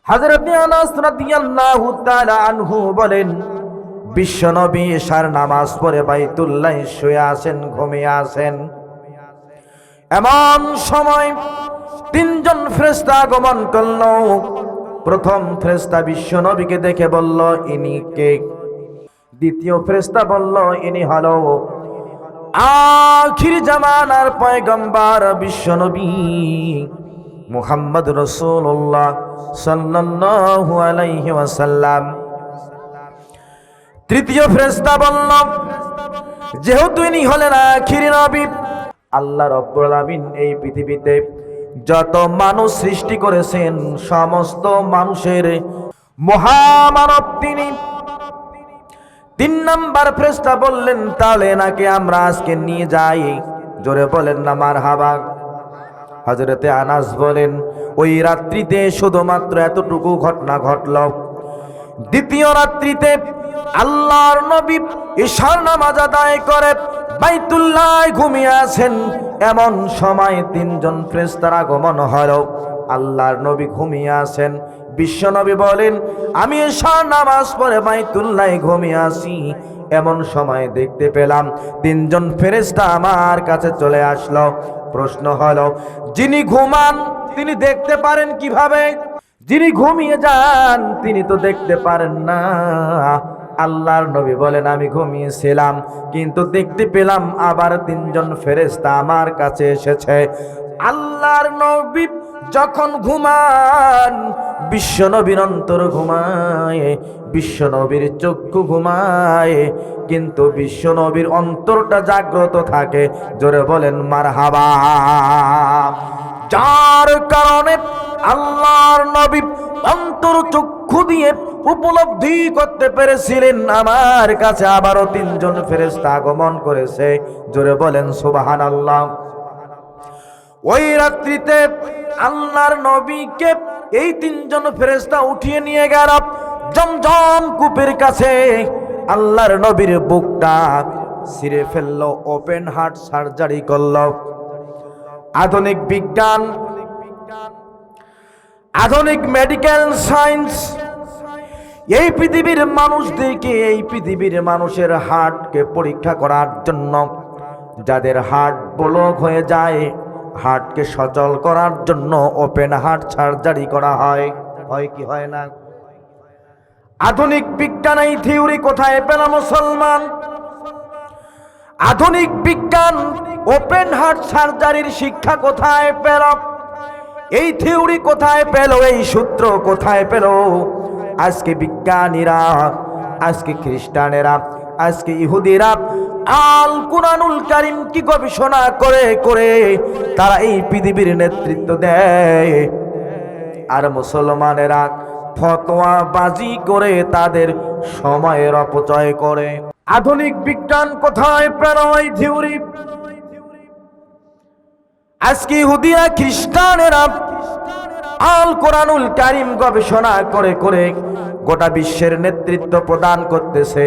হযরত আনাস রাদিয়াল্লাহু তাআলা আনহু বলেন, বিশ্বনবী এশার নামাজ পড়ে বাইতুল্লাহ শুয়ে আছেন, ঘুমিয়ে আছেন। এমন সময় তিনজন ফেরেশতা আগমন করল। প্রথম ফেরেশতা বিশ্বনবীকে দেখে বলল, ইনি কে? দ্বিতীয় ফেরেশতা বলল, ইনি হলো আখির জামানার পয়গম্বর বিশ্বনবী মুহাম্মদ রাসূলুল্লাহ সাল্লাল্লাহু আলাইহি ওয়াসাল্লাম। তৃতীয় ফেরেশতা বলল, যেহেতু ইনি হলেন আখির নবী, আল্লাহ রাব্বুল আলামিন এই পৃথিবীতে যত মানুষ সৃষ্টি করেছেন সমস্ত মানুষের মহামানব তিনি। তিন নাম্বার ফেরেশতা বললেন, তাহলে নাকি আমরা আজকে নিয়ে যাই? জোরে বলেন না মারহাবা। হযরতে আনাস বলেন, ওই রাত্রিতে শুধুমাত্র এতটুকু ঘটনা ঘটল। দ্বিতীয় রাত্রিতে আল্লাহর নবী ইশার নামাজ আদায় করে বাইতুল্লাহ ঘুমিয়ে আছেন। এমন সময় তিনজন ফেরেশতার আগমন হলো। আল্লাহর নবী ঘুমিয়ে আছেন। বিশ্বনবী বলেন, আমি ইশার নামাজ পড়ে বাইতুল্লাহ ঘুমিয়ে আছি। এমন সময় দেখতে পেলাম তিনজন ফেরেশতা আমার কাছে চলে আসলো। প্রশ্ন হলো, যিনি ঘুমান তিনি দেখতে পারেন কিভাবে? যিনি ঘুমিয়ে যান তিনি তো দেখতে পারেন না। আল্লাহর নবী বলেন, আমি ঘুমিয়েছিলাম কিন্তু দেখতে পেলাম আবার তিনজন ফেরেশতা আমার কাছে এসেছে। আল্লাহর নবী যখন ঘুমান বিশ্বনবীর অন্তর ঘুমায়, বিশ্বনবীর চক্ষু ঘুমায়, কিন্তু বিশ্বনবীর অন্তরটা জাগ্রত থাকে। জোরে বলেন মারহাবা। যার কারণে আল্লাহর নবী অন্তর চক্ষু দিয়ে উপলব্ধি করতে পেরেছিলেন আমার কাছে আবারও তিনজন ফেরেশতা আগমন করেছে। জোরে বলেন সুবহানাল্লাহ। ওই রাত্রিতে আল্লাহর নবীকে এই তিনজন ফেরেশতা উঠিয়ে নিয়ে গেল জমজম কূপের কাছে। আল্লাহর নবীর বুকটা ছিঁড়ে ফেললো, ওপেন হার্ট সার্জারি করলো। আধুনিক বিজ্ঞান, আধুনিক মেডিকেল সায়েন্স এই পৃথিবীর মানুষদেরকে, এই পৃথিবীর মানুষের হার্টকে পরীক্ষা করার জন্য, যাদের হার্ট ব্লক হয়ে যায় হার্টকে সচল করার জন্য ওপেন হার্ট সার্জারি করা হয়। হয় কি হয় না? আধুনিক বিজ্ঞান এই থিওরি কোথায় পেল মুসলমান? আধুনিক বিজ্ঞান ওপেন হার্ট সার্জারির শিক্ষা কোথায় পেল? এই থিওরি কোথায় পেল? এই সূত্র কোথায় পেল? আজকে বিজ্ঞানীরা, আজকে খ্রিস্টানেরা, আজকে ইহুদিরা আল কুরআনুল কারীম কি গবেষণা করে করে তারা এই পৃথিবীর নেতৃত্ব দেয়, আর মুসলমানেরা ফতোয়া বাজি করে তাদের সময়ের অপচয় করে। আধুনিক বিজ্ঞান কোথায় পেল এই থিওরি? আজকে ইহুদিরা, খ্রিস্টানেরা আল কোরআনুল কারীম গবেষণা করে করে গোটা বিশ্বের নেতৃত্ব প্রদান করতেছে,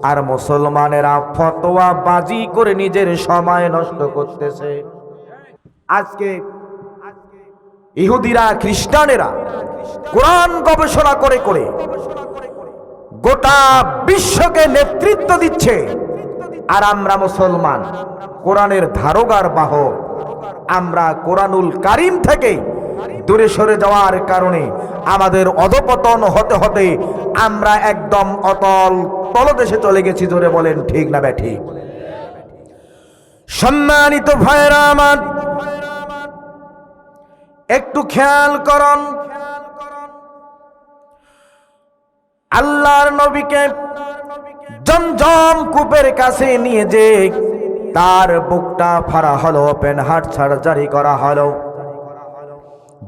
আর মুসলমানেরা ফতোয়া বাজি করে নিজের সময় নষ্ট করতেছে। আজকে ইহুদিরা, খ্রিস্টানেরা কোরআন গবেষণা করে করে গোটা বিশ্বকে নেতৃত্ব দিচ্ছে, আর আমরা মুসলমান কোরআনের ধারোগার বাহক। আমরা কোরআনুল কারীম থেকে দূরে সরে যাওয়ার কারণে আমাদের অধপতন হতে হতে আমরা একদম অতল তলদেশে চলে গেছি। জোরে বলেন ঠিক না ব্যাঠিক? সম্মানিত ভাইরা আমার, একটু খেয়াল করুন। আল্লাহর নবীকে জমজম কূপের কাছে নিয়ে যে তার বুকটা ফাড়া হলো, ওপেন হার্ট সার্জারি করা হলো।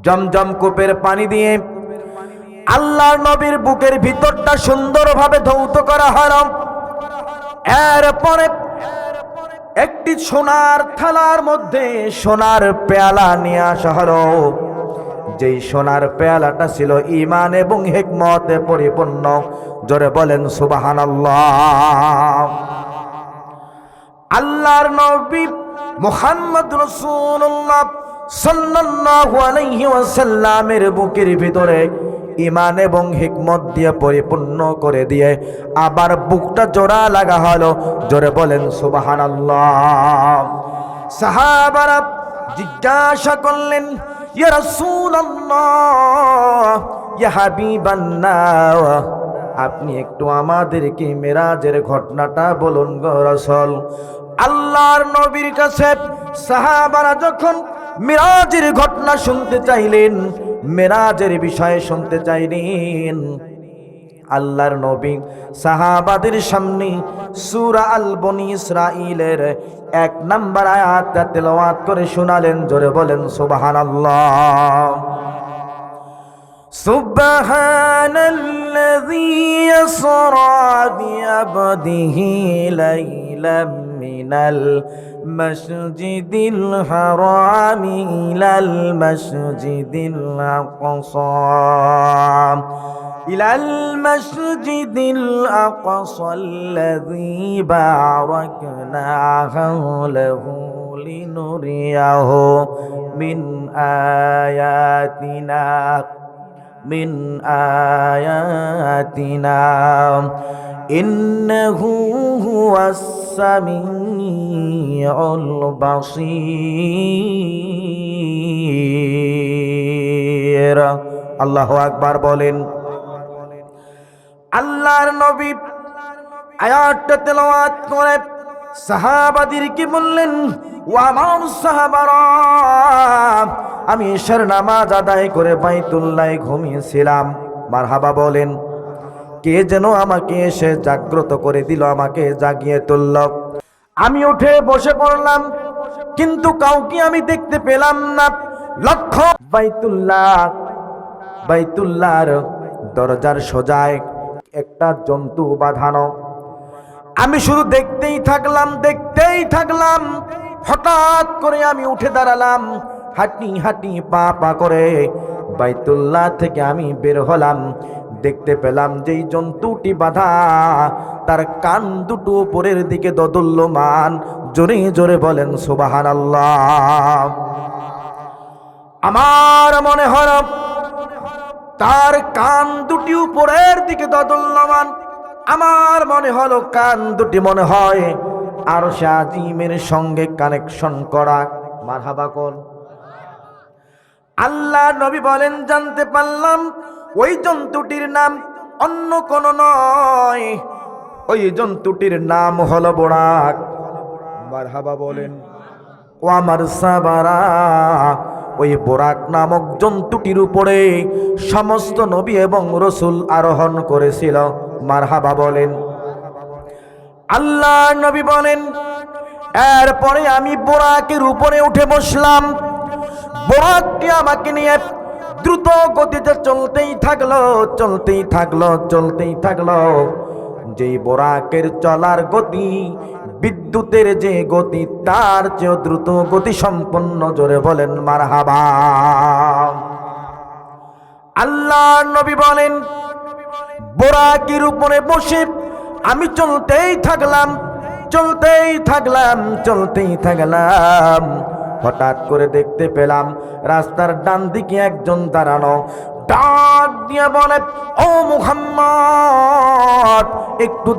জমজম কূপের পানি দিয়ে আল্লাহর নবীর বুকের ভিতরটা সুন্দরভাবে ধৌত করা হলো। এরপরে একটি সোনার থালার মধ্যে সোনার পেয়ালা নিয়ে আসা হলো। যেই সোনার পেয়ালাটা ছিল ঈমান এবং হিকমতে পরিপূর্ণ। জোরে বলেন সুবহানাল্লাহ। আল্লাহর নবী মুহাম্মদ রাসূলুল্লাহ সাল্লাল্লাহু আলাইহি ওয়াসাল্লামের বুকের ভিতরে ঈমান এবং হিকমত দিয়ে পরিপূর্ণ করে দিয়ে আবার বুকটা জোড়া লাগা হলো। জোরে বলেন সুবহানাল্লাহ। সাহাবারা জিজ্ঞাসা করলেন, ইয়া রাসূলুল্লাহ, ইয়া হাবিবাল্লাহ, আপনি একটু আমাদেরকে মেরাজের ঘটনাটা বলুন গো রাসূল। আল্লাহর নবীর কাছে সাহাবারা যখন মেরাজের ঘটনা শুনতে চাইলেন, মেরাজের বিষয়ে শুনতে চাইলেন, আল্লাহর নবী সাহাবাদের সামনে সূরা আল বনী ইসরাঈলের 1 নম্বর আয়াতটা তেলাওয়াত করে শোনালেন। জোরে বলেন সুবহানাল্লাহ। সুবহানাল্লাযী ইয়াসরা বিআবদিহি লাইলাম মিনাল মাসজিদিল হারামি ইলাল মাসজিদিল আকসা ইলাল মাসজিদিল আকসা আল্লাযী বারাকনা হাওলাহু লিনুরিয়াহু মিন আয়াতিনা ইন্নাহু হুয়াস সামিউল বাসীর। আল্লাহু আকবার বলেন। আল্লাহর নবী আয়াতটা তেলাওয়াত করে সাহাবাদেরকে বললেন, ও আমার সাহাবারা, আমি ঈশার নামাজ আদায় করে বাইতুল্লাহে ঘুমিয়েছিলাম। মারহাবা বলেন। কে যেন আমাকে এসে জাগ্রত করে দিল, আমাকে জাগিয়ে তুলল। আমি উঠে বসে পড়লাম, কিন্তু কাউকে আমি দেখতে পেলাম না। লক্ষ্য বাইতুল্লাহর দরজার সোজায় একটা জন্তু বাঁধানো। আমি শুধু দেখতেই থাকলাম। হঠাৎ করে আমি উঠে দাঁড়ালাম, হাঁটি পা পা করে বাইতুল্লাহ থেকে আমি বের হলাম। দেখতে পেলাম যেই জন্তুটি বাঁধা, তার কান দুটো উপরের দিকে দোদুল্যমান। জোরে জোরে বলেন সুবহানাল্লাহ। আমার মনে হল তার কান দুটি উপরের দিকে দোদুল্যমান। আমার মনে হলো কান দুটি মনে হয় আরশে আজিমের সঙ্গে কানেকশন করা। মারহাবা কোন। আল্লাহ নবী বলেন, জানতে পারলাম ওই জন্তুটির নাম অন্য কোন নয়, ওই জন্তুটির নাম হলো বোরাক। মারহাবা বলেন। ও আমার সাহাবারা, ওই বোরাক নামক জন্তুটির উপরে সমস্ত নবী এবং রসুল আরোহণ করেছিল। মারহাবা বলেন। আল্লাহ নবী বলেন, এরপরে আমি বোরাকের উপরে উঠে বসলাম। বোরাকটি আমাকে নিয়ে দ্রুত গতিতে চলতেই থাকলো। যেই বোরাকের চলার গতি বিদ্যুতের যে গতি, তার চেয়ে দ্রুত গতি সম্পন্ন। জোরে বলেন মারহাবা। আল্লাহ নবী বলেন, বোরাকের উপরে বসে আমি চলতেই থাকলাম। হঠাৎ করে দেখতে পেলাম রাস্তার ডান দিকে একজন দাঁড়ানো। ডাক দিয়ে বলে, ও মুহাম্মদ, একটু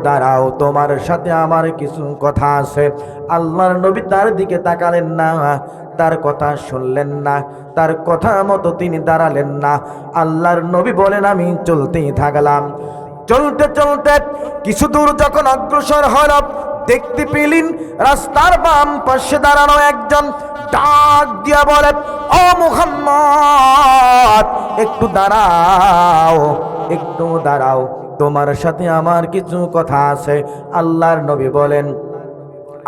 দাঁড়াও, তোমার সাথে আমার কিছু কথা আছে। আল্লাহর নবী তার দিকে তাকালেন না, তার কথা শুনলেন না, তার কথা মতো তিনি দাঁড়ালেন না। আল্লাহর নবী বলেন, আমি চলতেই থাকলাম। চলতে কিছু দূর যখন অগ্রসর হল, দেখতে পেলেন রাস্তার বাম পাশে দাঁড়ানো একজন। ডাক দিয়া বলে, ও মুহাম্মদ, একটু দাঁড়াও, তোমার সাথে আমার কিছু কথা আছে। আল্লাহর নবী বলেন,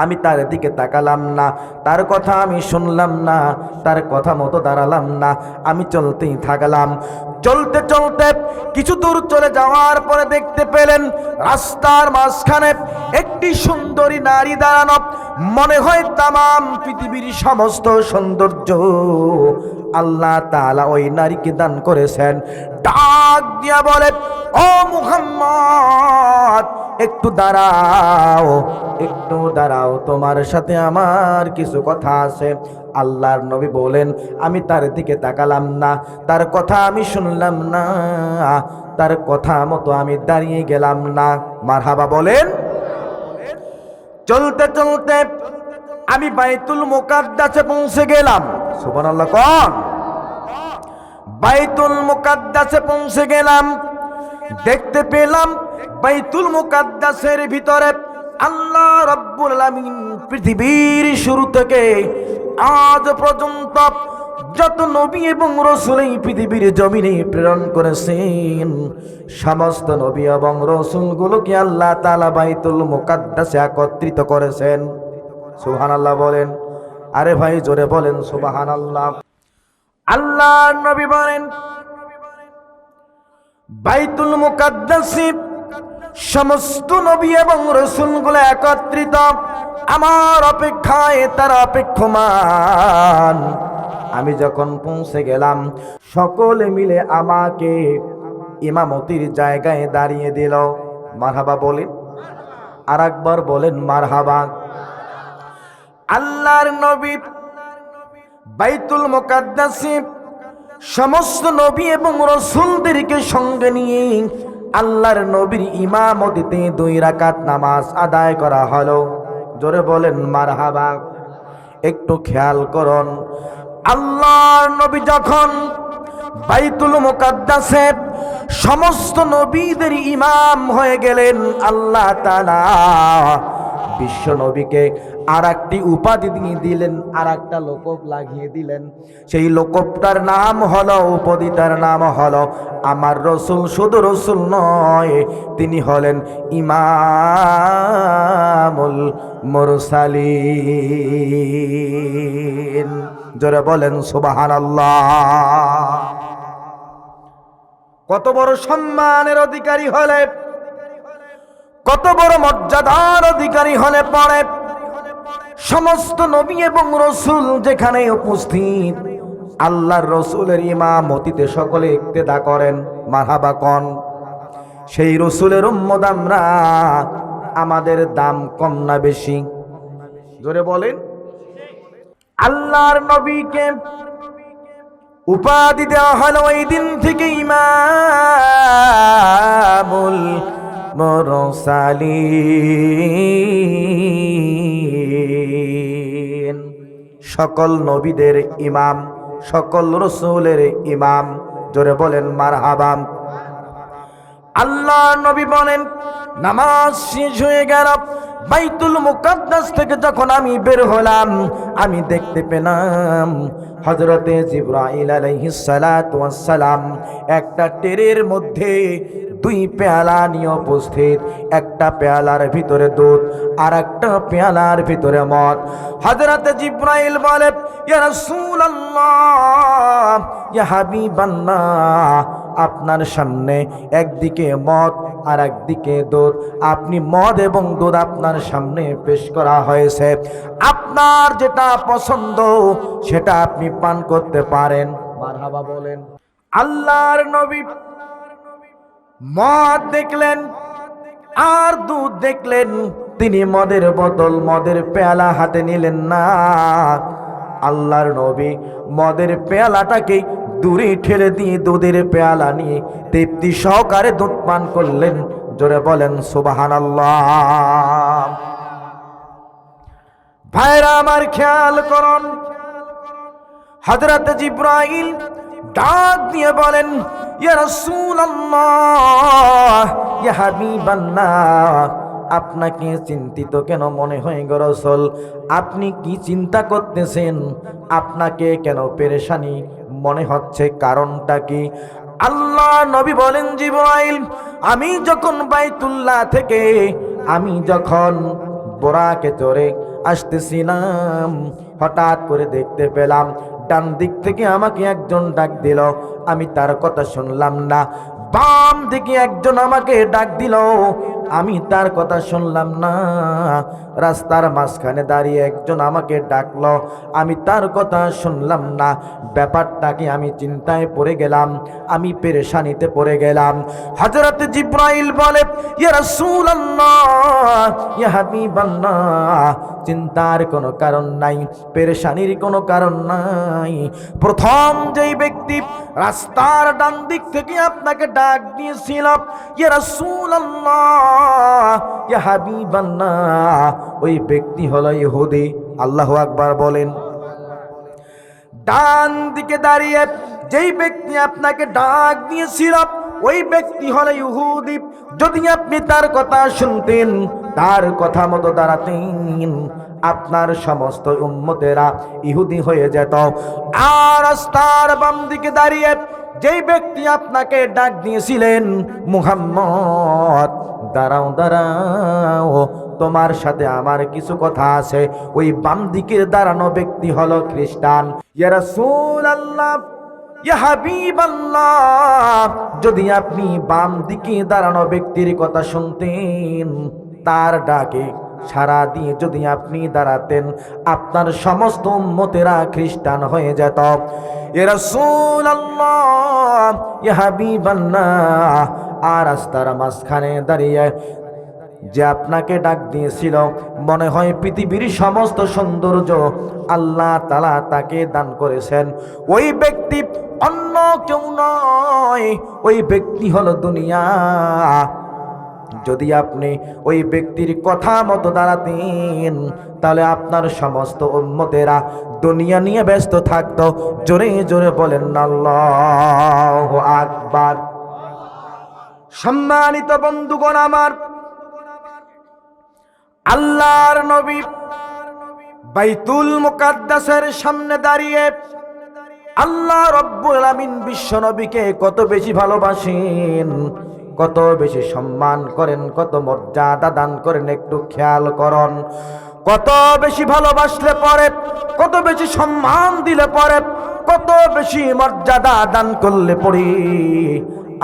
আমি তার দিকে তাকালাম না, তার কথা আমি শুনলাম না, তার কথা মতো দাঁড়ালাম না, আমি চলতেই থাকলাম। চলতে কিছু দূর চলে যাওয়ার পরে দেখতে পেলেন রাস্তার মাঝখানে একটি সুন্দরী নারী দাঁড়ানো। মনে হয় তামাম পৃথিবীর সমস্ত সৌন্দর্য আল্লাহ তাআলা ওই নারীকে দান করেছেন। ডাক দিয়া বলে, ও মুহাম্মদ, একটু দাঁড়াও, একটু দাঁড়াও, তোমার সাথে আমার কিছু কথা আছে। আল্লাহর নবী বলেন, আমি তার দিকে তাকালাম না, তার কথা আমি শুনলাম না, তার কথা মতো আমি দাঁড়িয়ে গেলাম না। মারহাবা বলেন। চলতে চলতে আমি বাইতুল মুকাদ্দাসে পৌঁছে গেলাম। সুবহানাল্লাহ কোন? বাইতুল মুকাদ্দাসে পৌঁছে গেলাম। দেখতে পেলাম বাইতুল মুকাদ্দাসের ভিতরে আল্লাহ রাব্বুল আলামিন পৃথিবীর শুরু থেকে আজ পর্যন্ত যত নবী এবং রাসূল এই পৃথিবীর জমিনে প্রেরণ করেছেন, সমস্ত নবী এবং রাসূলগুলোকে আল্লাহ তাআলা বাইতুল মুকাদ্দাসে একত্রিত করেছেন। সুবহানাল্লাহ বলেন। আরে ভাই জোরে বলেন সুবহানাল্লাহ। আল্লাহর নবী বলেন, বাইতুল মুকাদ্দাসে সমস্ত নবী এবং রাসূলগুলো একত্রিত, আমার অপেক্ষায় তারা অপেক্ষমান। আমি যখন পৌঁছে গেলাম, সকলে মিলে আমাকে ইমামতির জায়গায় দাঁড়িয়ে দিল। মারহাবা বলেন, আর একবার বলেন মারহাবা। আল্লাহর নবী বাইতুল মুকাদ্দাসে সমস্ত নবী এবং রাসূলদেরকে সঙ্গে নিয়ে আল্লাহর নবীর ইমামতিতে 2 রাকাত নামাজ আদায় করা হলো। জোরে বলেন মারহাবা। একটু খেয়াল করুন, আল্লাহর নবী যখন বাইতুল মুকাদ্দাসে সমস্ত নবীদের ইমাম হয়ে গেলেন, আল্লাহ তাআলা বিশ্ব নবীকে আর একটি উপাধি দিয়ে দিলেন, আর একটা লোকব লাগিয়ে দিলেন। সেই লোকবটার নাম হলো, উপাধিটার নাম হলো, আমার রসুল শুধু রসুল নয়, তিনি হলেন ইমামুল মুরসালিন। জোরে বলেন সুবহানাল্লাহ। কত বড় সম্মানের অধিকারী হলে, কত বড় মর্যাদার অধিকারী হলে পরে সমস্ত নবী এবং রসুল যেখানে উপস্থিত, আল্লাহর রসুলের ইমামতিতে সকলে ইক্তেদা করেন। মারহাবা কোন? সেই রসুলের উম্মত আমরা, আমাদের দাম কম না বেশি? জোরে বলেন। আল্লাহর নবীকে উপাধি দেওয়া হলো ওই দিন থেকে ইমামুল মুরসালিন, সকল নবীদের ইমাম, সকল রসুলের ইমাম। জোরে বলেন মারহাবা। আল্লাহ নবী বলেন, নামাজ শেষ হয়ে গেল, বাইতুল মুকাদ্দাস থেকে যখন আমি বের হলাম, আমি দেখতে পেলাম হযরতে জিবরাইল আলাইহিস সালাতু ওয়াস সালাম একটা টেরের মধ্যে 2 পেয়ালা নিয়ে উপস্থিত। একটা পেয়ালার ভিতরে দুধ, আর একটা পেয়ালার ভিতরে মদ। হযরতে জিবরাইল বলে, ইয়া রাসূলুল্লাহ, ইয়া হাবিবাল্লাহ, আপনার সামনে একদিকে মদ আর একদিকে দুধ, আপনি মদ এবং দুধ আপনার সামনে পেশ করা হয়েছে, আপনার যেটা পছন্দ সেটা আপনি পান করতে পারেন। মারহাবা বলেন। আল্লাহর নবী মদ দেখলেন আর দুধ দেখলেন, তিনি মদের বোতল, মদের পেয়ালা হাতে নিলেন না। আল্লাহর নবী মদের পেয়ালাটাকে দূরে ঠেলে দিয়ে দুধের পেয়ালা নিয়ে তৃপ্তি সহকারে দুধ পান করলেন। জোরে বলেন সুবহানাল্লাহ। ভাইরা আমার খেয়াল করুন, হযরত জিবরাইল ডাক দিয়ে বলেন, ইয়া রাসূলুল্লাহ, ইয়া হাবিবাল্লাহ, আপনাকে চিন্তিত কেন মনে হয় গো রাসূল? আপনি কি চিন্তা করতেছেন? আপনাকে কেন পেরেশানি মনে হচ্ছে? কারণটা কি? আল্লাহ নবী বলেন, জিবরাইল, আমি যখন বাইতুল্লাহ থেকে আমি যখন বোরাকে চড়ে আসতেছিলাম, হঠাৎ করে দেখতে পেলাম ডান দিক থেকে আমাকে একজন ডাক দিল, আমি তার কথা শুনলাম না। বাম দিকে একজন আমাকে ডাক দিল, আমি তার কথা শুনলাম না। রাস্তার মাঝখানে দাঁড়িয়ে একজন আমাকে ডাকলো, আমি তার কথা শুনলাম না। ব্যাপারটাকে আমি চিন্তায় পড়ে গেলাম, আমি পেরেশানিতে পড়ে গেলাম। হযরত জিবরাইল বলে, ইয়া রাসূলুল্লাহ, ইয়া হাবিবাল্লাহ, চিন্তার কোনো কারণ নাই, পেরেশানির কোনো কারণ নাই। প্রথম যেই ব্যক্তি রাস্তার ডান দিক থেকে আপনাকে ডাক দিয়েছিল, ইয়া রাসূলুল্লাহ, ইয়া হাবিবাল্লাহ, ওই ব্যক্তি হলো ইহুদি। আল্লাহু আকবার বলেন। ডান দিকে দাঁড়িয়ে যেই ব্যক্তি আপনাকে ডাক দিয়েছিল, ওই ব্যক্তি হলো ইহুদি। যদি আপনি তার কথা শুনতেন, তার কথা মতো দাঁড়াতেন, আপনার সমস্ত উম্মতেরা ইহুদি হয়ে যেত। আর রাস্তার বাম দিকে দাঁড়িয়ে যেই ব্যক্তি আপনাকে ডাক দিয়েছিলেন, মুহাম্মদ, দাঁড়াও দাঁড়াও, তোমার সাথে আমার কিছু কথা আছে, ওই বাম দিকে দাঁড়ানো ব্যক্তি হলো খ্রিস্টান। ইয়া রাসূলুল্লাহ, ইয়া হাবিবাল্লাহ, যদি আপনি বাম দিকে দাঁড়ানো ব্যক্তির কথা শুনতেন, তার ডাকে সারা দিয়ে যদি আপনি দাঁড়াতেন, আপনার সমস্ত উম্মতেরা খ্রিস্টান হয়ে যেত। ইয়া রাসূলুল্লাহ, ইয়া হাবিবাল্লাহ, আর রাস্তার মাঝখানে দাঁড়িয়ে যে আপনাকে ডাক দিয়েছিল, মনে হয় পৃথিবীর সমস্ত সৌন্দর্য আল্লাহ তাআলা তাকে দান করেছেন। ওই ব্যক্তি অন্য কেউ নয়, ওই ব্যক্তি হলো দুনিয়া। যদি আপনি ওই ব্যক্তির কথা মতো দাঁড়াতেন, তাহলে আপনার সমস্ত উম্মতেরা দুনিয়া নিয়ে ব্যস্ত থাকতো। জোরে জোরে বলেন আল্লাহু আকবার। সম্মানিত বন্ধুগণ আমার, আল্লাহর নবী বাইতুল মুকাদ্দাসের সামনে দাঁড়িয়ে আল্লাহ রাব্বুল আলামিন বিশ্ব নবীকে কত বেশি ভালোবাসেন, কত বেশি সম্মান করেন, কত মর্যাদা দান করেন, একটু খেয়াল করুন। কত বেশি ভালোবাসলে পরে, কত বেশি সম্মান দিলে পরে, কত বেশি মর্যাদা দান করলে পরে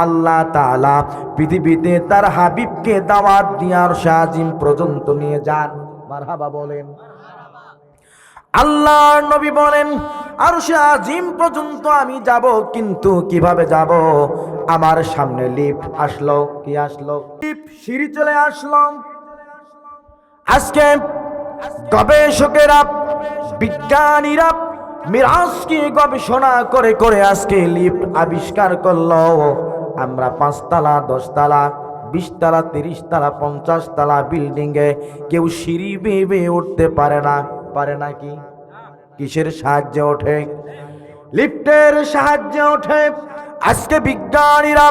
আল্লাহ তাআলা পৃথিবীতে তার হাবিবকে দাওয়াত দিয়ে আরশে আজিম পর্যন্ত নিয়ে যান। মারহাবা বলেন। আল্লাহর নবী বলেন, আরশে আজিম পর্যন্ত আমি যাব, কিন্তু কিভাবে যাব? আমার সামনে লিফট আসলো। কি আসলো? লিফট, সিঁড়ি চলে আসলো। আজকে গবেষকেরা, বিজ্ঞানীরা মিরাজকে গবেষণা করে করে আজকে লিফট আবিষ্কার করলো। আমরা 5 তলা, 10 তলা, 20 তলা, 30 তলা, 50 তলা বিল্ডিংয়ে কেউ সিঁড়ি বেয়ে বেয়ে উঠতে পারে না। পারে নাকি? কিসের সাহায্যে ওঠে? লিফটের সাহায্যে ওঠে। আজকে বিজ্ঞানীরা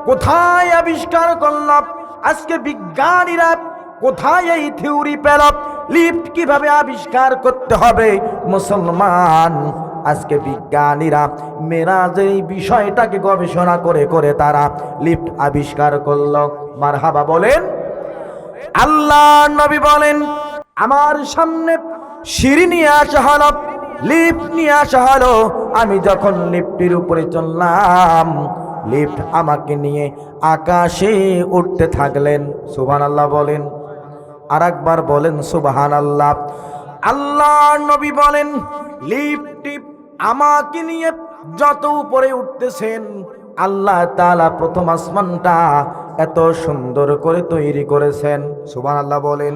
কোথায় আবিষ্কার করল? আজকে বিজ্ঞানীরা কোথায় এই থিওরি পেল? লিফট কিভাবে আবিষ্কার করতে হবে? মুসলমান, আজকে বিজ্ঞানীরা মেরাজের এই বিষয়টাকে গবেষণা করে করে তারা লিফট আবিষ্কার করলো। মারহাবা বলেন। আল্লাহর নবী বলেন, আমার সামনে সিঁড়ি নিয়ে আসা হলো, লিফট নিয়ে আসা হলো। আমি যখন লিফটের উপরে চললাম, লিফট আমাকে নিয়ে আকাশে উঠতে থাকলেন। সুবহানাল্লাহ বলেন। আরেকবার বলেন সুবহানাল্লাহ। আল্লাহর নবী বলেন, লিফটটি আমাকে নিয়ে যত উপরে উঠতেছেন, আল্লাহ তাআলা প্রথম আসমানটা এত সুন্দর করে তৈরি করেছেন। সুবহানাল্লাহ বলেন।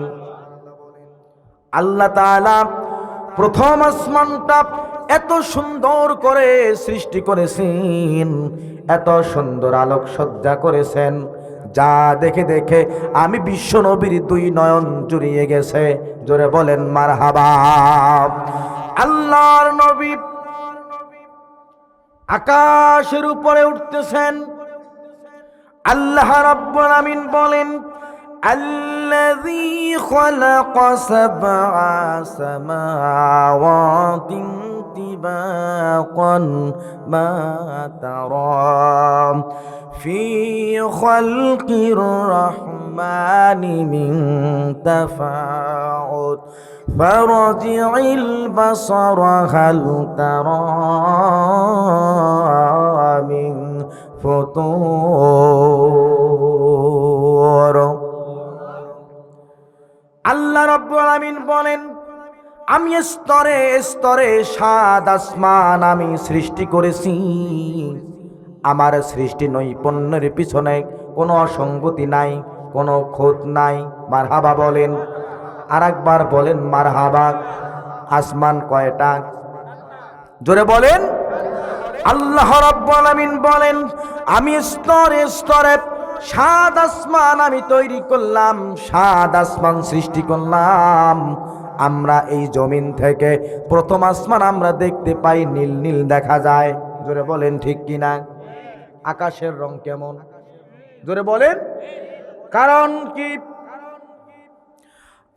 আল্লাহ তাআলা প্রথম আসমানটা এত সুন্দর করে সৃষ্টি করেছেন, এত সুন্দর আলোকসজ্জা করেছেন, যা দেখে দেখে আমি বিশ্ব নবীর 2 নয়ন জুড়িয়ে গেছে। জোরে বলেন মারহাবা। আল্লাহর নবী আকাশের উপরে উঠতেছেন। আল্লাহ রাব্বুল আমিন বলেন, الذي خلق 7 سماوات طباقا ما ترى في خلق الرحمن من تفاوت فارجع البصر هل ترى من فطور। আমি স্তরে স্তরে সাত আসমান আমি সৃষ্টি করেছি। আমার সৃষ্টি নৈপুণ্যের পিছনে কোনো অসঙ্গতি নাই, কোনো খুঁত নাই। মারহাবা বলেন, আর একবার বলেন মারহাবা। আসমান কয়টা? জোরে বলেন। আল্লাহ রাব্বুল আমিন বলেন, আমি স্তরে স্তরে সাত আসমান আমি তৈরি করলাম, সাত আসমান সৃষ্টি করলাম। আমরা এই জমিন থেকে প্রথম আসমান আমরা দেখতে পাই, নীল নীল দেখা যায়। জোরে বলেন ঠিক কিনা? আকাশের রং কেমন? জোরে বলেন। কারণ কি?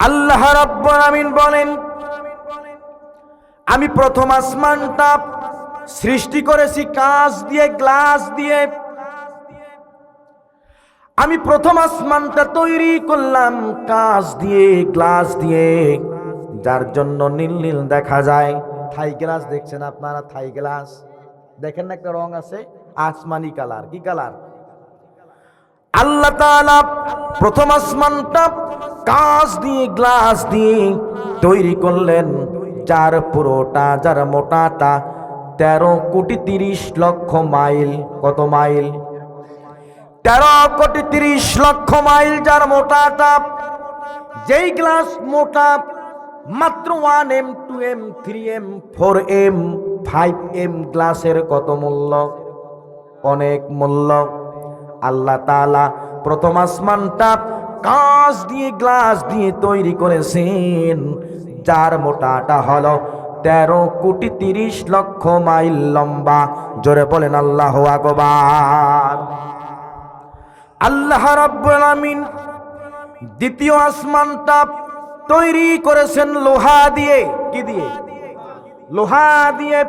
আল্লাহ রাব্বুল আমিন বলেন, আমি প্রথম আসমানটা সৃষ্টি করেছি কাঁচ দিয়ে, গ্লাস দিয়ে। আমি প্রথম আসমানটা তৈরি করলাম কাঁচ দিয়ে, গ্লাস দিয়ে, যার জন্য নীল নীল দেখা যায়। থাই গ্লাস দেখছেন আপনারা? থাই গ্লাস দেখেন না, একটা রং আছে আসমানি কালার। কি কালার? আল্লাহ তাআলা প্রথম আসমানটা কাঁচ দিয়ে, গ্লাস দিয়ে তৈরি করলেন, যার পুরোটা, যার মোটাটা 13,30,00,000 মাইল। কত মাইল? 13,30,00,000 মাইল যার মোটাটা। যেই গ্লাস মোটা মাত্র 1 m 2 m 3 m 4 m 5 m গ্লাসের কত মূল্য? অনেক মূল্য। আল্লাহ তাআলা প্রথম আসমানটা কাঁচ দিয়ে, গ্লাস দিয়ে তৈরি করেছেন, যার মোটাটা হলো 13,30,00,000 মাইল লম্বা। জোরে বলেন আল্লাহু আকবার। আল্লাহ রাব্বুল আমিন দ্বিতীয় আসমানটা তৈরি করেছেন লোহা দিয়ে। কি দিয়ে? লোহা দিয়ে,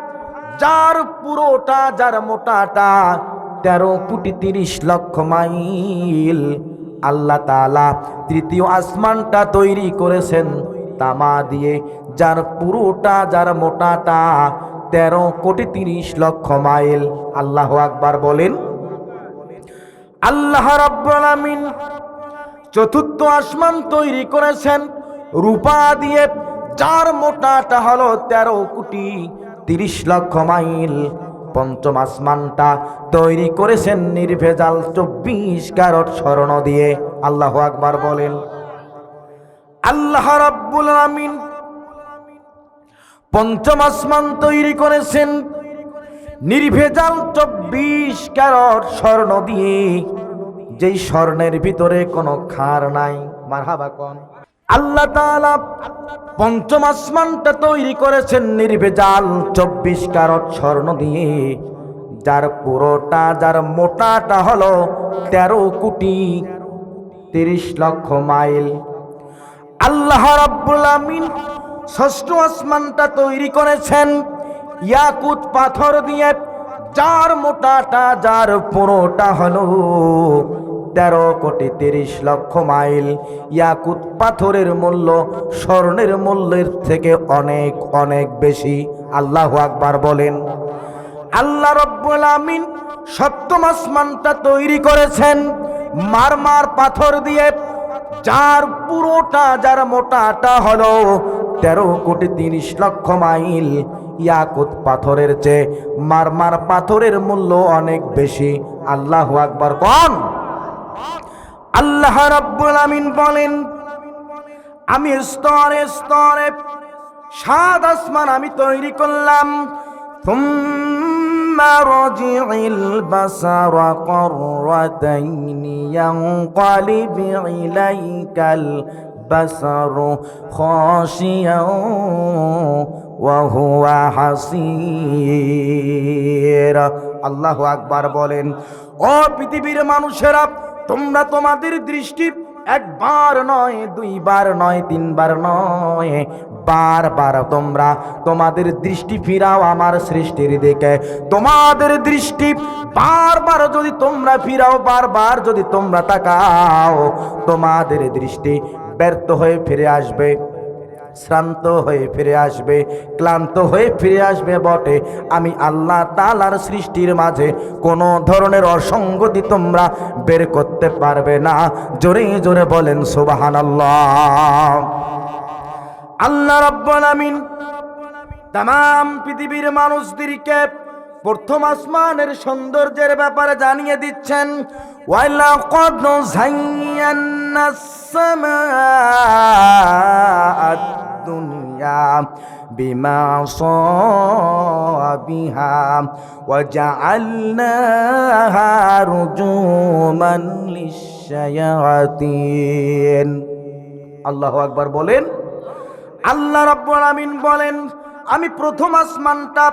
যার পুরোটা, যার মোটাটা 13,30,00,000 মাইল। আল্লাহ তাআলা তৃতীয় আসমানটা তৈরি করেছেন তামা দিয়ে, যার পুরোটা, যার মোটাটা 13,30,00,000 মাইল। আল্লাহু আকবার বলেন। আল্লাহ রাব্বুল আমিন চতুর্থ আসমান তৈরি করেছেন রূপা দিয়ে, যার মোটাটা হলো 13,30,00,000 মাইল। পঞ্চম আসমানটা তৈরি করেছেন নির্ভেজাল 24 ক্যারেট স্বর্ণ দিয়ে। আল্লাহু আকবার বলেন। আল্লাহ রাব্বুল আমিন পঞ্চম আসমান তৈরি করেছেন নির্ভেজাল 24 ক্যারেট স্বর্ণ দিয়ে, যেই স্বর্ণের ভিতরে কোনো ক্ষার নাই। মারহাবা কোন। আল্লাহ তাআলা পঞ্চম আসমানটা তৈরি করেছেন নির্ভেজাল 24 ক্যারেট স্বর্ণ দিয়ে, যার পুরোটা, যার মোটাটা হলো 13,30,00,000 মাইল। আল্লাহ রাব্বুল আমিন ষষ্ঠ আসমানটা তৈরি করেছেন ইয়াকুত পাথর দিয়ে, যার মোটাটা, যার পুরোটা হলো 13,30,00,000 মাইল। ইয়াকুত পাথরের মূল্য স্বর্ণের মূল্যের থেকে অনেক অনেক বেশি। আল্লাহু আকবার বলেন। আল্লাহ রাব্বুল আমিন সপ্তম আসমানটা তৈরি করেছেন মারমার পাথর দিয়ে, যার পুরোটা, যার মোটাটা হলো 13,30,00,000 মাইল। ইয়াকুত পাথরের চেয়ে মারমার পাথরের মূল্য অনেক বেশি। আল্লাহু আকবার কোন। আল্লাহ রাব্বুল আমিন বলেন, আমি স্তরে স্তরে সাত আসমান আমি তৈরি করলাম। থুম্মা রাজি'ল বাসারা কাররাতাইনি ইয়ানকালিবু ইলাইকাল বাসারু খাশিয়াও ওয়া হুয়া হাসীর। আল্লাহু আকবার বলেন। ও পৃথিবীর মানুষেরা, তোমরা তোমাদের দৃষ্টি একবার নয়, দুইবার নয়, তিনবার নয়, বারবার তোমরা তোমাদের দৃষ্টি ফিরাও আমার সৃষ্টির দিকে। তোমাদের দৃষ্টি বারবার যদি তোমরা ফিরাও, বারবার যদি তোমরা তাকাও, তোমাদের দৃষ্টি ব্যর্থ হয়ে ফিরে আসবে, শ্রান্ত হয়ে ফিরে আসবে, ক্লান্ত হয়ে ফিরে আসবে বটে। আমি আল্লাহ তাআলার সৃষ্টির মাঝে কোনো ধরনের অসঙ্গতি তোমরা বের করতে পারবে না। জোরে জোরে বলেন সুবহানাল্লাহ। আল্লাহ রাব্বুল আমিন তাম পৃথিবীর মানুষদেরকে প্রথম আসমানের সৌন্দর্যের ব্যাপারে জানিয়ে দিচ্ছেন। ওয়ালাকাদ যায়্যানাস সামাআদ দুনিয়া বিমাসাবিহা ওয়া জাআলনাহা রুজুমান লিশ-শায়াতিন। আল্লাহু আকবার বলেন। আল্লাহ রাব্বুল আমিন বলেন, আমি প্রথম আসমানটা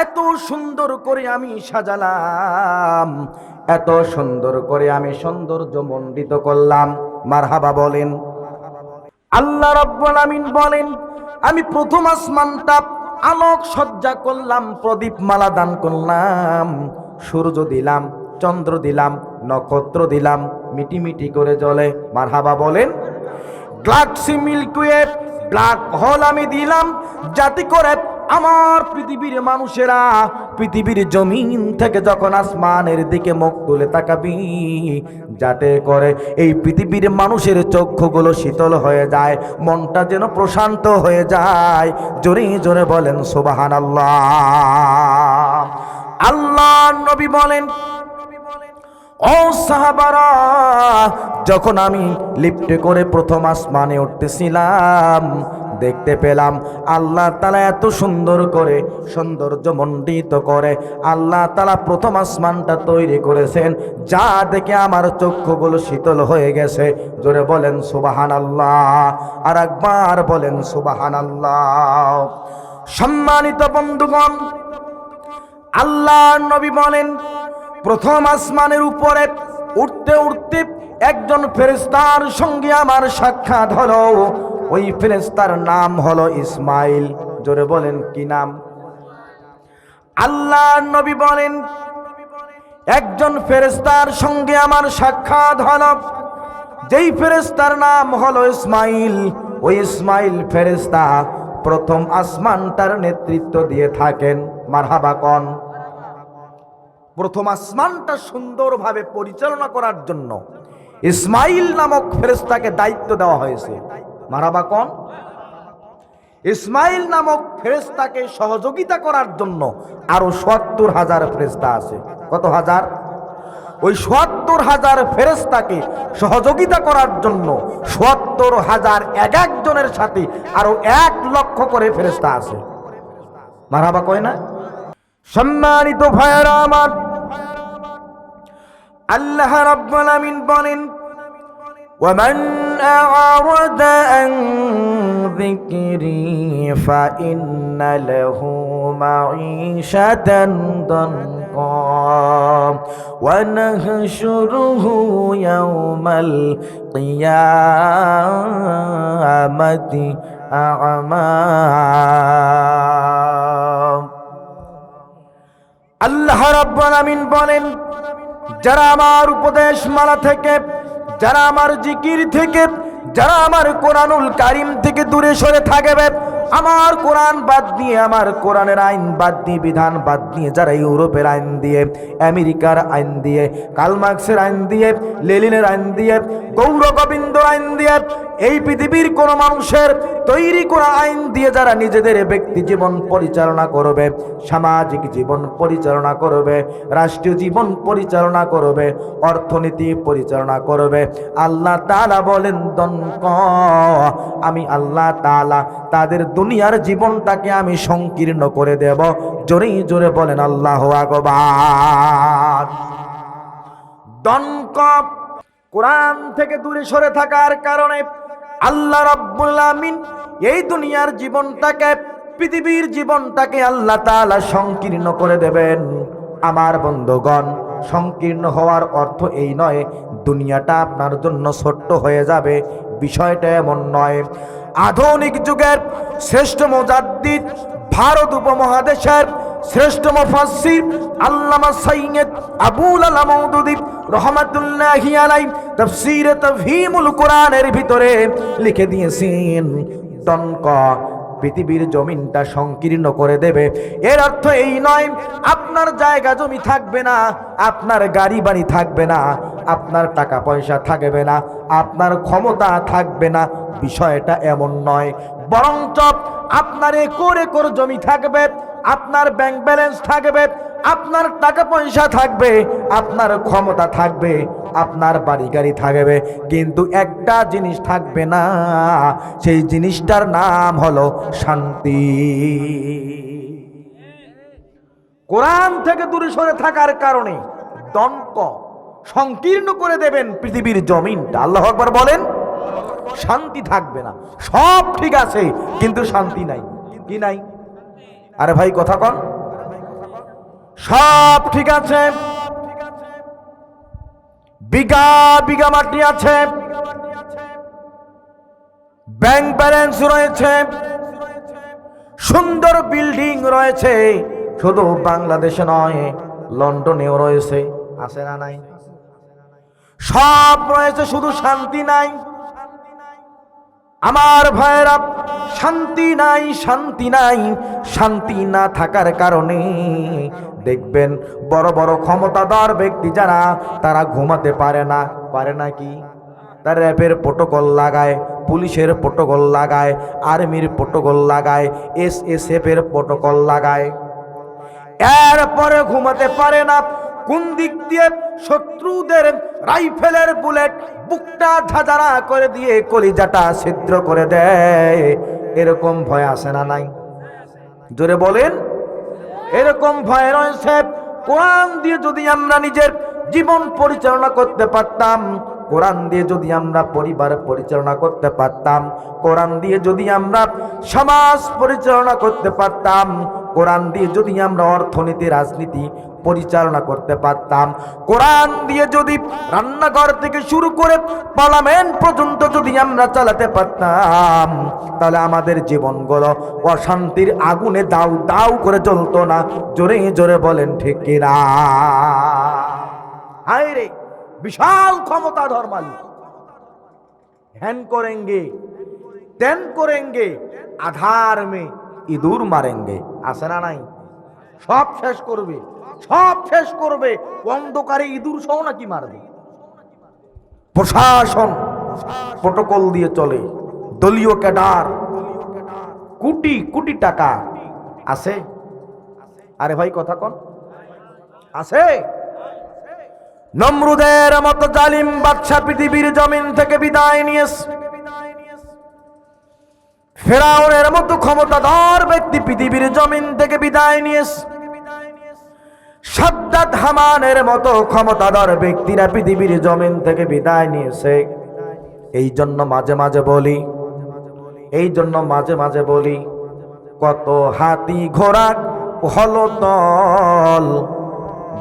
এত সুন্দর করে আমি সাজালাম, এত সুন্দর করে আমি সৌন্দর্য মণ্ডিত করলাম। মারহাবা বলেন। আল্লাহ রাব্বুল আমিন বলেন, আমি প্রথম আসমানটা আলোক সজ্জা করলাম, প্রদীপ মালা দান করলাম, সূর্য দিলাম, চন্দ্র দিলাম, নক্ষত্র দিলাম, মিটিমিটি করে জ্বলে। মারহাবা বলেন। Galaxy milky way black hole আমি দিলাম, যাতে করে আমার পৃথিবীর মানুষেরা পৃথিবীর জমিন থেকে যখন আসমানের দিকে মুখ তুলে তাকাবি, যাতে করে এই পৃথিবীর মানুষের চক্ষুগুলো শীতল হয়ে যায়, মনটা যেন প্রশান্ত হয়ে যায়। জোরে জোরে বলেন সুবহানাল্লাহ। আল্লাহ নবী বলেন, ও সাহাবারা, যখন আমি লিফটে করে প্রথম আসমানে উঠতেছিলাম, দেখতে পেলাম আল্লাহ তাআলা এত সুন্দর করে সৌন্দর্য মণ্ডিত করে আল্লাহ তাআলা প্রথম আসমানটা তৈরি করেছেন, যা দেখে আমার চক্ষুগুলো শীতল হয়ে গেছে। জোরে বলেন সুবহানাল্লাহ। আর একবার বলেন সুবহানাল্লাহ। সম্মানিত বন্ধুগণ, আল্লাহ নবী বলেন, প্রথম আসমানের উপরে উঠতে উঠতে একজন ফেরেশতার সঙ্গে আমার সাক্ষাৎ হলো। ওই ফেরেশতার নাম হলো ইসমাইল। জোরে বলেন কি নাম? আল্লাহ নবী বলেন, একজন ফেরেশতার সঙ্গে আমার সাক্ষাৎ হলো, যেই ফেরেশতার নাম হলো ইসমাইল। ওই ইসমাইল ফেরেশতা প্রথম আসমানটার নেতৃত্ব দিয়ে থাকেন। মারহাবা কোন। প্রথম আসমানটা সুন্দরভাবে পরিচালনা করার জন্য ইসমাইল নামক ফেরেশতাকে দায়িত্ব দেওয়া হয়েছে। মারহাবা কোন। ইসমাইল নামক ফেরেশতাকে সহযোগিতা করার জন্য আরো ৭০,০০০ ফেরেশতা আছে। কত হাজার? ওই ৭০,০০০ ফেরেশতাকে সহযোগিতা করার জন্য ৭০,০০০ এক একজনের সাথে আরো ১,০০,০০০ করে ফেরেশতা আছে। মারহাবা কয় না? সম্মানিত ভাইয়েরা আমার, আল্লাহ রাব্বুল আমিন বলেন, ومن أعرض عن ذكري فإن له معيشة ضنكا ونحشره يوم القيامة أعمى। আল্লাহ রাব্বুল আমিন বলেন, যারা আমার উপদেশ মালা থেকে, যারা আমার জিকির থেকে, যারা আমার কোরআনুল কারীম থেকে দূরে সরে থাকবে, আমার কোরআন বাদ দিয়ে, আমার কোরআনের আইন বাদ দিয়ে, বিধান বাদ দিয়ে, যারা ইউরোপের আইন দিয়ে, আমেরিকার আইন দিয়ে, কার্ল মার্কসের আইন দিয়ে, লেনিনের আইন দিয়ে, গৌর গোবিন্দ আইন দিয়ে, এই পৃথিবীর কোন মানুষের তৈরি করা আইন দিয়ে যারা নিজেদের ব্যক্তি জীবন পরিচালনা করবে, সামাজিক জীবন পরিচালনা করবে, রাষ্ট্রীয় জীবন পরিচালনা করবে, অর্থনীতি পরিচালনা করবে, আল্লাহ তাআলা বলেন দনক, আমি আল্লাহ তাআলা তাদের দুনিয়ার জীবনটাকে আমি সংকীর্ণ করে দেব। জোরে জোরে বলেন আল্লাহু আকবার। দনক কোরআন থেকে দূরে সরে থাকার কারণে আল্লাহ রাব্বুল আমিন এই দুনিয়ার জীবনটাকে, পৃথিবীর জীবনটাকে আল্লাহ তাআলা সংকীর্ণ করে দেবেন। আমার বন্ধুগণ, সংকীর্ণ হওয়ার অর্থ এই নয় দুনিয়াটা আপনার জন্য ছোট্ট হয়ে যাবে, বিষয়টা এমন নয়। আধুনিক যুগের শ্রেষ্ঠ মুজাদ্দিদ, ভারত উপমহাদেশের শ্রেষ্ঠ মুফাসসির আল্লামা সাইয়্যিদ আবুল আলা মওদুদী রাহমাতুল্লাহি আলাইহি তাফসীরে তাফহিমুল কোরআনের ভিতরে লিখে দিয়েছেন, দনক পৃথিবীর জমিনটা সংকীর্ণ করে দেবে। এর অর্থ এই নয় আপনার জায়গা জমি থাকবে না, আপনার গাড়ি বাড়ি থাকবে না, আপনার টাকা পয়সা থাকবে না, আপনার ক্ষমতা থাকবে না, বিষয়টা এমন নয়। বরঞ্চ আপনার একর একর জমি থাকবে, আপনার ব্যাংক ব্যালেন্স থাকবে, আপনার টাকা পয়সা থাকবে, আপনার ক্ষমতা থাকবে, আপনার বাড়ি গাড়ি থাকবে, কিন্তু একটা জিনিস থাকবে না, সেই জিনিসটার নাম হলো শান্তি। কোরআন থেকে দূরে সরে থাকার কারণে দণ্ড সংকীর্ণ করে দেবেন পৃথিবীর জমিনটা। আল্লাহু আকবার বলেন। শান্তি থাকবে না। সব ঠিক আছে কিন্তু শান্তি নাই। কি নাই? আরে ভাই কথা কন। সব ঠিক আছে, বিঘা বিঘা মাটি আছে, ব্যাংক ব্যালেন্স রয়েছে, সুন্দর বিল্ডিং রয়েছে, শুধু বাংলাদেশে নয় লন্ডনেও রয়েছে, আছে না নাই? সব রয়েছে, শুধু শান্তি নাই। আমার ভাইয়েরা, শান্তি নাই, শান্তি নাই। শান্তি না থাকার কারণে দেখবেন বড় বড় ক্ষমতাধর ব্যক্তি যারা, তারা ঘুমাতে পারে না। পারে না কি? তার র্যাবের প্রোটোকল লাগায়, পুলিশের প্রোটোকল লাগায়, আর্মির প্রোটোকল লাগায়, SSF এর প্রোটোকল লাগায়, এরপরে ঘুমাতে পারে না। কোন দিক দিয়ে শত্রুদের রাইফেলের বুলেট বুকটা ঝাঁঝরা করে দিয়ে কলিজাটা ছিদ্র করে দেয়, এরকম ভয় আসে না নাই? জোরে বলেন। এরকম ভয় রয়েছে। কোরআন দিয়ে যদি আমরা নিজের জীবন পরিচালনা করতে পারতাম, কোরআন দিয়ে যদি আমরা পরিবার পরিচালনা করতে পারতাম, কোরআন দিয়ে যদি আমরা সমাজ পরিচালনা করতে পারতাম, কোরআন দিয়ে যদি আমরা অর্থনীতি রাজনীতি পরিচালনা করতে পারতাম, কোরআন দিয়ে যদি রান্নাঘর থেকে শুরু করে পার্লামেন্ট পর্যন্ত যদি আমরা চালাতে পারতাম, তাহলে আমাদের জীবনগুলো অশান্তির আগুনে দাউ দাউ করে জ্বলতো না। জোরে জোরে বলেন ঠিক কিনা? হায় রে, বিশাল ক্ষমতাধর মালিক, হ্যান করেंगे তেন করেंगे, আধার মে ইঁদুর মারেंगे, আছে না নাই? সব শেষ করবে, সব শেষ করবে। অন্ধকারে ইঁদুর সহ নাকি মারবে? প্রশাসন প্রোটোকল দিয়ে চলে, দলীয় ক্যাডার, কোটি কোটি টাকা আছে। আরে ভাই কথা কন, আছে? নমরুদের মতো জালিম বাদশা পৃথিবীর জমিন থেকে বিদায় নিয়েছে। ফেরাউনের মতো ক্ষমতাধর ব্যক্তি পৃথিবীর জমিন থেকে বিদায় নিয়েছে। সাদ্দাত হামানের মতো ক্ষমতাধর ব্যক্তিরা পৃথিবীর জমিন থেকে বিদায় নিয়েছে। এই জন্য মাঝে মাঝে বলি, এই জন্য মাঝে মাঝে বলি, কত হাতি ঘোড়া হলো দল,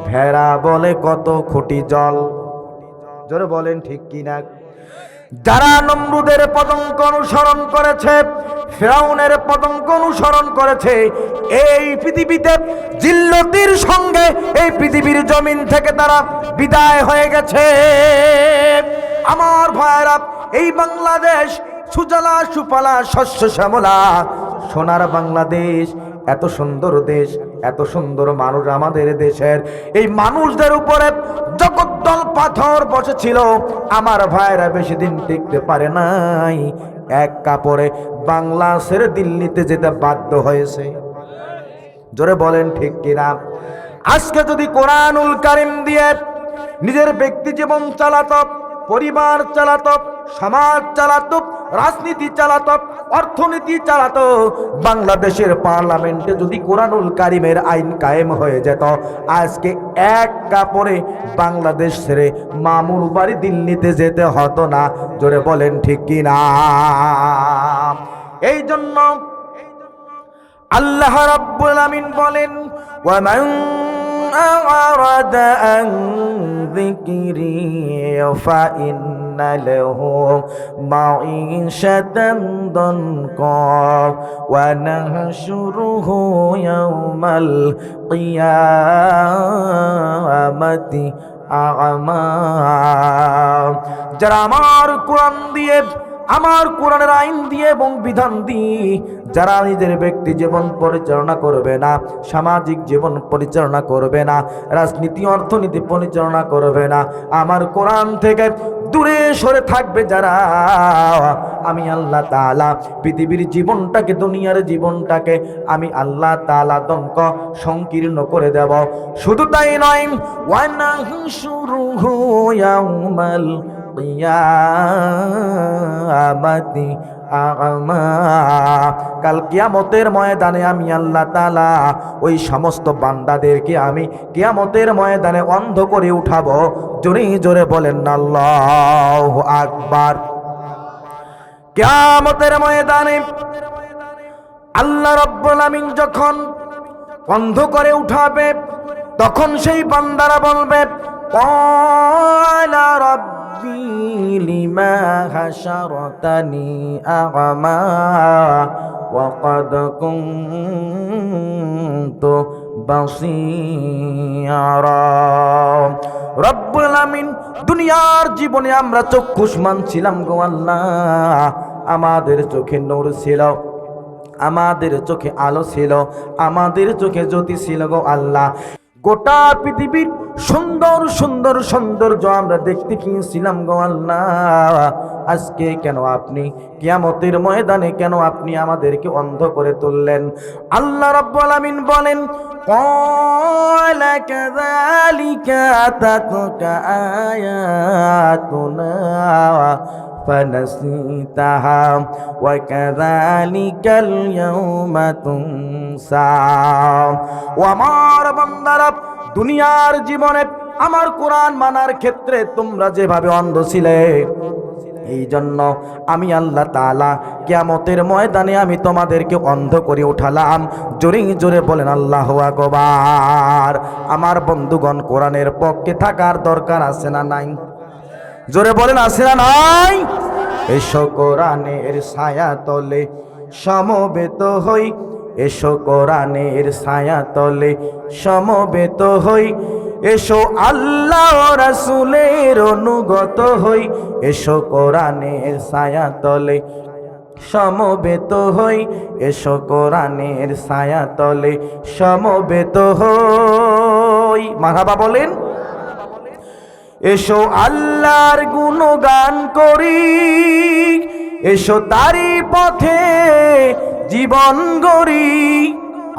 ভেড়া বলে কত খুঁটি জল। জোরে বলেন ঠিক কিনা? যারা নমরুদের পতঙ্গ অনুসরণ করেছে, ফিরাউনের পতঙ্গ অনুসরণ করেছে, এই পৃথিবীতে জিল্লতির সঙ্গে এই পৃথিবীর জমিন থেকে তারা বিদায় হয়ে গেছে। আমার ভাইরা, এই বাংলাদেশ সুজলা সুফলা শস্য শ্যামলা সোনার বাংলাদেশ, এত সুন্দর দেশ, এত সুন্দর মানুষ আমাদের দেশের, এই মানুষদের উপরে জগদ্দল পাথর বসেছিল। আমার ভাইরা বেশি দিন টিকতে পারে নাই, এক কাপড়ে বাংলা ছেড়ে দিল্লিতে যেতে বাধ্য হয়েছে। জোরে বলেন ঠিক কিনা? আজকে যদি কোরআনুল কারীম দিয়ে নিজের ব্যক্তি জীবন চালাতো, পরিবার চালাতো, সমাজ চালাতো, রাজনীতি চালাতো, অর্থনীতি চালাতো, বাংলাদেশের পার্লামেন্টে যদি কোরআনুল কারীমের আইন কায়েম হয়ে যেত, আজকে এক কাপড়ে বাংলাদেশ ছেড়ে মামুর বাড়ি দিল্লিতে যেতে হতো না। জোরে বলেন ঠিক কিনা? এই জন্য আল্লাহ রাব্বুল আমিন বলেন, ওয়ামান أعرض عن ذكري فإن له معيشة ضنكا ونحشره يوم القيامة أعمى। যারা আমার কোরআন দিয়ে আমার কোরআনের আইন দিয়ে এবং বিধান দিয়ে যারা নিজের ব্যক্তি জীবন পরিচালনা করবে না, সামাজিক জীবন পরিচালনা করবে না, রাজনীতি অর্থনীতি পরিচালনা করবে না, আমার কোরআন থেকে দূরে সরে থাকবে যারা, আমি আল্লাহ তাআলা পৃথিবীর জীবনটাকে, দুনিয়ার জীবনটাকে আমি আল্লাহ তাআলা দমক সংকীর্ণ করে দেব। শুধু তাই নয়, ওয়ানাহশুরুহু ইয়াউমাল কিয়ামাতি আ'মা, কাল কিয়ামতের ময়দানে আমি আল্লাহ তাআলা ওই সমস্ত বান্দাদেরকে আমি কিয়ামতের ময়দানে অন্ধ করে উঠাবো। জোরে জোরে বলেন না আল্লাহু আকবার। কিয়ামতের ময়দানে আল্লাহ রাব্বুল আমিন যখন অন্ধ করে উঠাবে, তখন সেই বান্দারা বলবে, ক্বালা রাব্বি লিমা হাশারতানি আ'মা ওয়া ক্বাদ কুনতু বাসীরা। রব্বুল আমিন, দুনিয়ার জীবনে আমরা চক্ষুষ্মান ছিলাম গো আল্লাহ, আমাদের চোখে নূর ছিল, আমাদের চোখে আলো ছিল, আমাদের চোখে জ্যোতি ছিল গো আল্লাহ। গোটা পৃথিবীর সুন্দর সুন্দর সৌন্দর্য আমরা দেখতে পেয়েছিলাম গো আল্লাহ। আজকে কেন আপনি কিয়ামতের ময়দানে কেন আপনি আমাদেরকে অন্ধ করে তুললেন? আল্লাহ রাব্বুল আমিন বলেন, ক্বালা কাযালিকা আতাতুকা আয়াতুনা ফানাসিতাহা ওয়া কাযালিকাল ইয়াউমা তুনসা। ও আমার বান্দারা, দুনিয়ার জীবনে আমার কোরআন মানার ক্ষেত্রে তোমরা যেভাবে অন্ধ ছিলে, এই জন্য আমি আল্লাহ তাআলা কিয়ামতের ময়দানে আমি তোমাদেরকে অন্ধ করে উঠালাম। জোরে জোরে বলেন আল্লাহু আকবার। আমার বন্ধুগণ, কোরআনের পক্ষে থাকার দরকার আছে না নাই? জোরে বলেন আছে না নাই? এসো কোরআনের ছায়া তলে সমবেত হই, এসো কোরআনের ছায়া তলে সমবেত হই, এসো আল্লাহ রাসূলের অনুগত হই, এসো কোরআনের ছায়া তলে সমবেত হই, এসো কোরআনের ছায়া তলে সমবেত হই। মারহাবা বলেন। এসো আল্লাহর গুণগান করি, এসো তারি পথে জীবন গড়ি,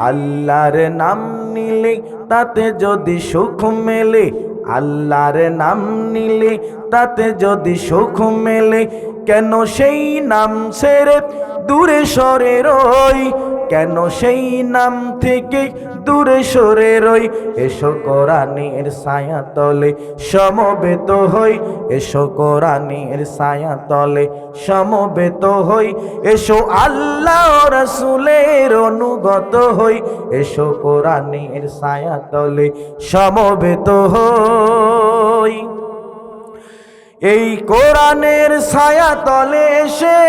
আল্লাহর নাম নিলে তাতে যদি সুখ মেলে, আল্লাহর নাম নিলে তাতে যদি সুখ মেলে, কেন সেই নাম ছেড়ে দূরে সরে রই, কেন সেই নাম থেকে দূরে সরে রই। এসো কোরআনের ছায়া তলে সমবেত হই, এসো কোরআনের ছায়া তলে সমবেত হই, এসো আল্লাহ রাসূলের অনুগত হই, এসো কোরআনের ছায়া তলে সমবেত হই। এই কোরআনের ছায়া তলে এসে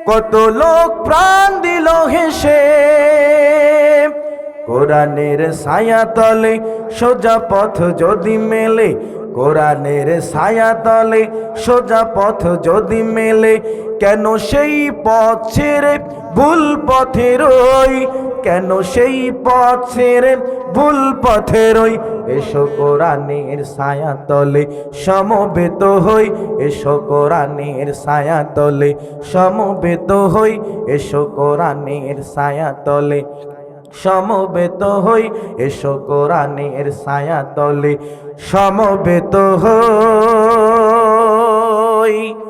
কত লোক প্রাণ দিল হেসে, কোরআনের ছায়া তলে সোজা পথ যদি মেলে, কোরআনের ছায়া তলে সোজা পথ যদি মেলে, কেন সেই পথ ছেড়ে ভুল পথে রই, কেন সেই পথ ছেড়ে ভুল পথে রই। এসো কোরআনের ছায়া তলে সমবেত হই, এসো কোরআনের ছায়া তলে সমবেত হই, এসো কোরআনের ছায়া তলে সমবেত হই, এসো কোরআনের ছায়া তলে সমবেত হই।